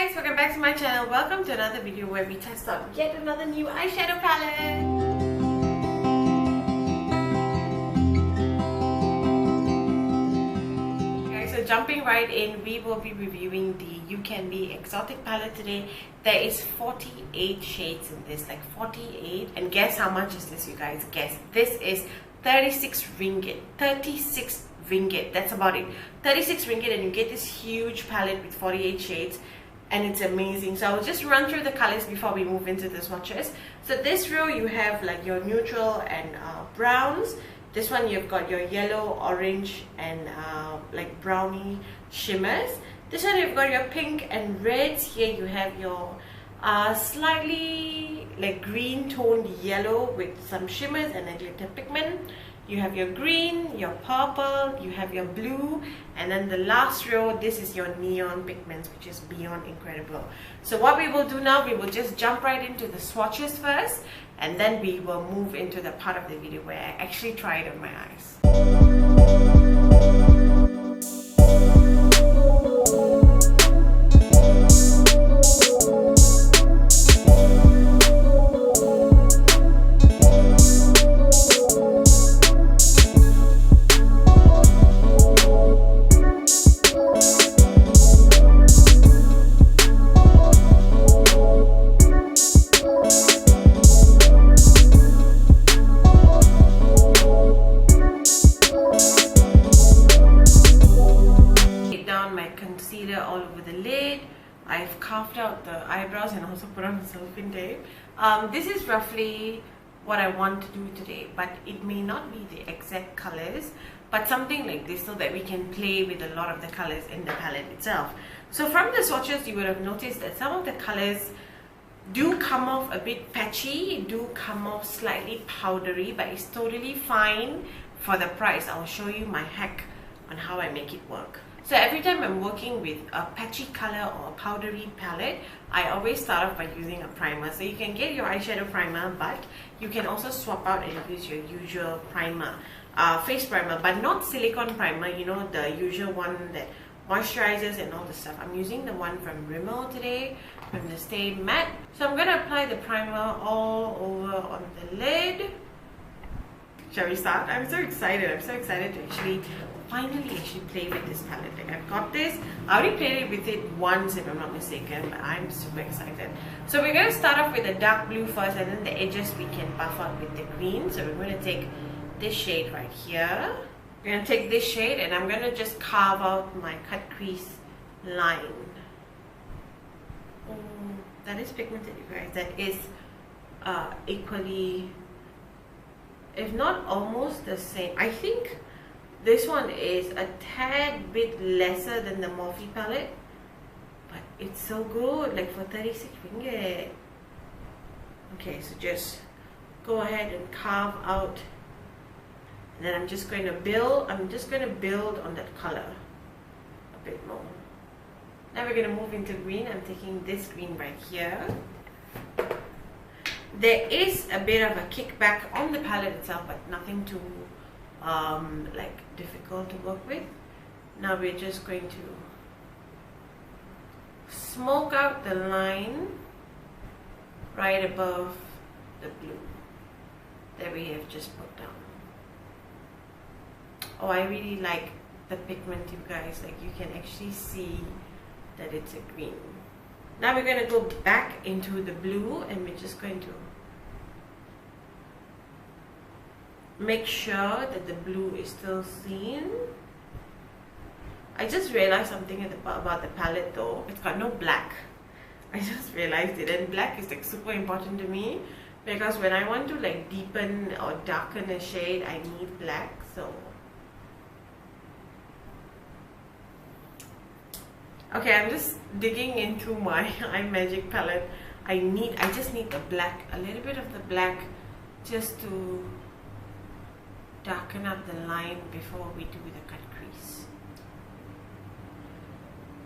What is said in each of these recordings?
guys, welcome back to my channel. Welcome to another video where we test out yet another new eyeshadow palette. Okay, so jumping right in, we will be reviewing the Ucanbe Exotic palette today. There is 48 shades in this, like 48. And guess how much is this, you guys? Guess. This is 36 ringgit. 36 ringgit, that's about it. 36 ringgit and you get this huge palette with 48 shades and it's amazing. So I'll just run through the colors before we move into the swatches. So this row you have like your neutral and browns. This one you've got your yellow, orange and like brownie shimmers. This one you've got your pink and reds. Here you have your slightly like green toned yellow with some shimmers and a glitter pigment. You have your green, your purple, you have your blue, and then the last row, this is your neon pigments, which is beyond incredible. So what we will do now, we will just jump right into the swatches first, and then we will move into the part of the video where I actually try it on my eyes. All over the lid. I've carved out the eyebrows and also put on the cellophane tape. This is roughly what I want to do today, but it may not be the exact colors, but something like this so that we can play with a lot of the colors in the palette itself. So from the swatches you would have noticed that some of the colors do come off a bit patchy, do come off slightly powdery, but it's totally fine for the price. I'll show you my hack on how I make it work. So every time I'm working with a patchy color or a powdery palette, I always start off by using a primer. So you can get your eyeshadow primer, but you can also swap out and use your usual primer, face primer, but not silicone primer, you know, the usual one that moisturizes and all the stuff. I'm using the one from Rimmel today, from the Stay Matte. So I'm going to apply the primer all over on the lid. Shall we start? I'm so excited. I'm so excited to finally play with this palette. Like I've got this. I already played with it once if I'm not mistaken, but I'm super excited. So we're going to start off with the dark blue first, and then the edges we can buff out with the green. So we're going to take this shade right here. We're going to take this shade and I'm going to just carve out my cut crease line. Oh, that is pigmented, you guys. That is equally, if not almost the same. I think this one is a tad bit lesser than the Morphe palette, but it's so good, like for 36 ringgit. Okay, so just go ahead and carve out, and then I'm just going to build on that color a bit more. Now we're going to move into green. I'm taking this green right here. There is a bit of a kickback on the palette itself, but nothing too like difficult to work with. Now we're just going to smoke out the line right above the blue that we have just put down. Oh, I really like the pigment, you guys. Like you can actually see that it's a green. Now we're going to go back into the blue and we're just going to make sure that the blue is still seen. I just realized something about the palette though. It's got no black. I just realized it, and black is like super important to me because when I want to like deepen or darken a shade, I need black. So okay, I'm just digging into my iMagic palette. I just need the black, a little bit of the black, just to darken up the line before we do the cut crease.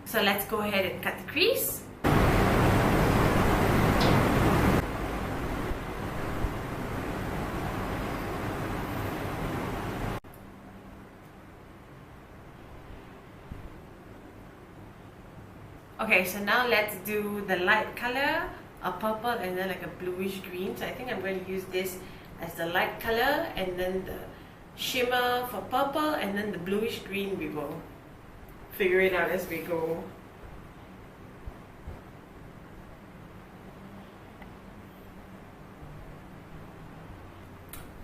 So let's go ahead and cut the crease. Okay, Okay, so now let's do the light color, a purple and then like a bluish green. So I think I'm going to use this as the light color, and then the shimmer for purple, and then the bluish green we will figure it out as we go.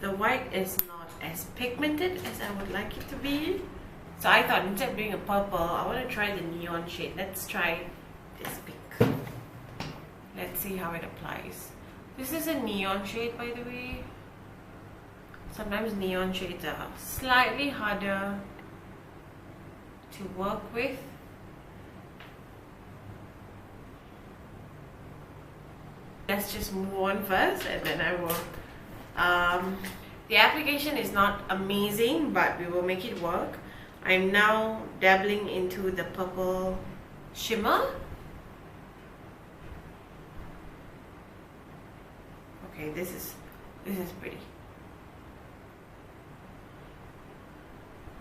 The white is not as pigmented as I would like it to be. So I thought instead of doing a purple, I want to try the neon shade. Let's try this pink. Let's see how it applies. This is a neon shade, by the way. Sometimes neon shades are slightly harder to work with. Let's just move on first, and then I will. The application is not amazing, but we will make it work. I'm now dabbling into the purple shimmer. Okay, this is pretty.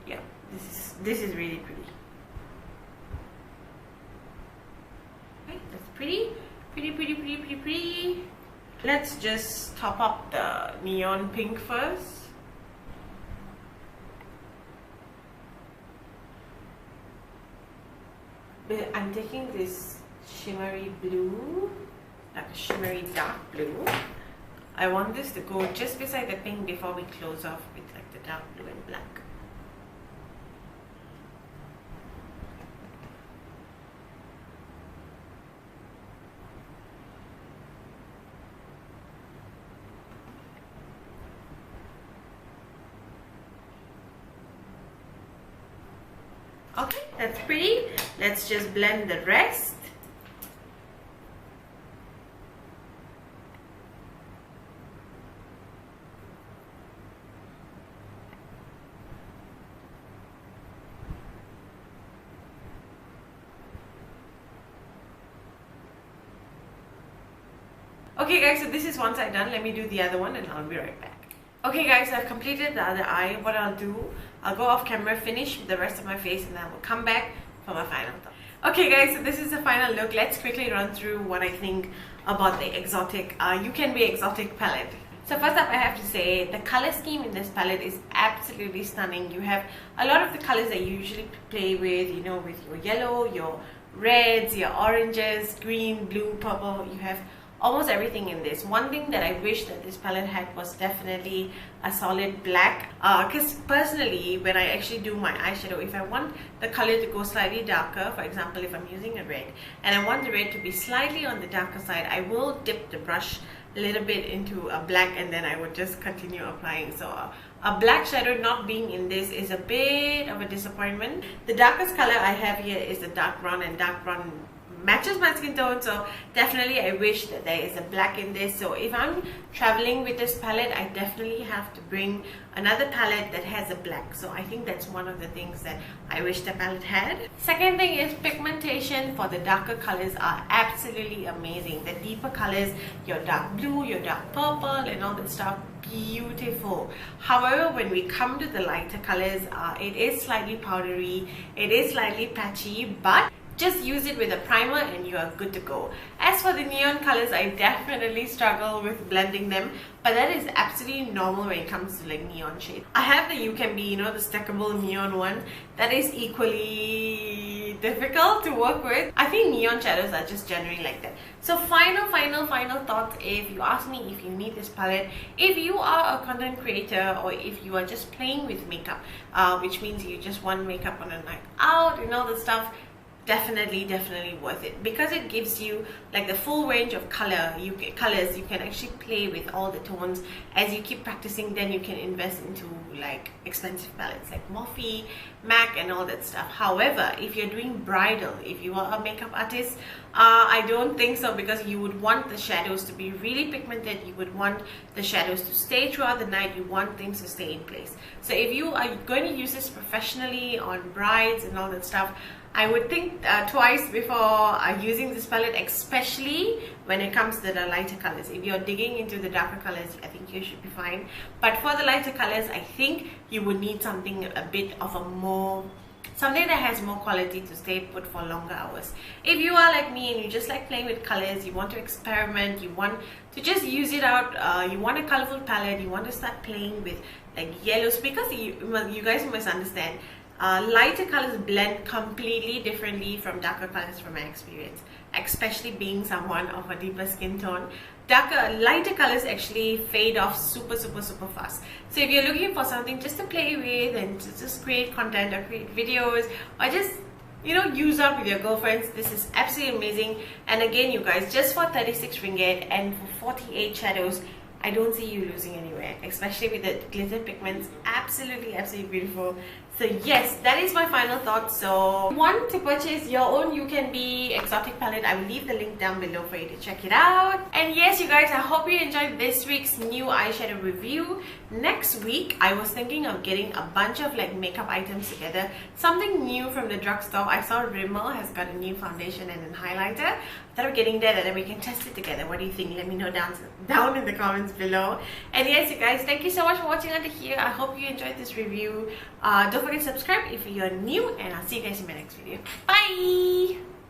Yeah, this is really pretty. Okay, that's pretty. Let's just top up the neon pink first. I'm taking this shimmery blue, like a shimmery dark blue. I want this to go just beside the pink before we close off with like the dark blue and black. Okay, that's pretty. Let's just blend the rest. Okay guys, so this is one side done. Let me do the other one and I'll be right back. Okay guys, I've completed the other eye. What I'll do, I'll go off camera, finish the rest of my face, and then we'll come back for my final thought. Okay guys, so this is the final look. Let's quickly run through what I think about the exotic Ucanbe Exotic palette. So first up, I have to say the color scheme in this palette is absolutely stunning. You have a lot of the colors that you usually play with, you know, with your yellow, your reds, your oranges, green, blue, purple. You have almost everything in this. One thing that I wish that this palette had was definitely a solid black, because personally when I actually do my eyeshadow, if I want the color to go slightly darker, for example if I'm using a red and I want the red to be slightly on the darker side, I will dip the brush a little bit into a black and then I would just continue applying. So a black shadow not being in this is a bit of a disappointment. The darkest color I have here is the dark brown, and dark brown matches my skin tone, so definitely I wish that there is a black in this. So if I'm traveling with this palette, I definitely have to bring another palette that has a black. So I think that's one of the things that I wish the palette had. Second thing is pigmentation for the darker colors are absolutely amazing. The deeper colors, your dark blue, your dark purple and all that stuff, beautiful. However, when we come to the lighter colors, it is slightly powdery, it is slightly patchy, but just use it with a primer and you are good to go. As for the neon colors, I definitely struggle with blending them, but that is absolutely normal when it comes to like neon shades. I have the Ucanbe, you know, the stackable neon one. That is equally difficult to work with. I think neon shadows are just generally like that. So final thoughts, if you ask me if you need this palette, if you are a content creator or if you are just playing with makeup, which means you just want makeup on a night out and all the stuff, definitely worth it, because it gives you like the full range of colors. You can actually play with all the tones as you keep practicing. Then you can invest into like expensive palettes like Morphe, MAC and all that stuff. However, if you're doing bridal, if you are a makeup artist, I don't think so, because you would want the shadows to be really pigmented. You would want the shadows to stay throughout the night. You want things to stay in place. So if you are going to use this professionally on brides and all that stuff, I would think twice before using this palette, especially when it comes to the lighter colors. If you're digging into the darker colors, I think you should be fine. But for the lighter colors, I think you would need something a bit of a more something that has more quality to stay put for longer hours. If you are like me and you just like playing with colors, you want to experiment, you want to just use it out, you want a colorful palette, you want to start playing with like yellows, because you guys must understand, lighter colors blend completely differently from darker colors from my experience, especially being someone of a deeper skin tone. Lighter colors actually fade off super fast. So if you're looking for something just to play with and to just create content or create videos or just, you know, use up with your girlfriends, this is absolutely amazing. And again, you guys, just for 36 ringgit and for 48 shadows, I don't see you losing anywhere, especially with the glitter pigments. Absolutely beautiful. So yes, that is my final thoughts. So if you want to purchase your own Ucanbe Exotic palette, I will leave the link down below for you to check it out. And yes, you guys, I hope you enjoyed this week's new eyeshadow review. Next week, I was thinking of getting a bunch of like makeup items together. Something new from the drugstore. I saw Rimmel has got a new foundation and a highlighter. I thought of getting that and then we can test it together. What do you think? Let me know down in the comments below. And yes, you guys, thank you so much for watching until here. I hope you enjoyed this review. Don't forget to subscribe if you're new, and I'll see you guys in my next video. Bye!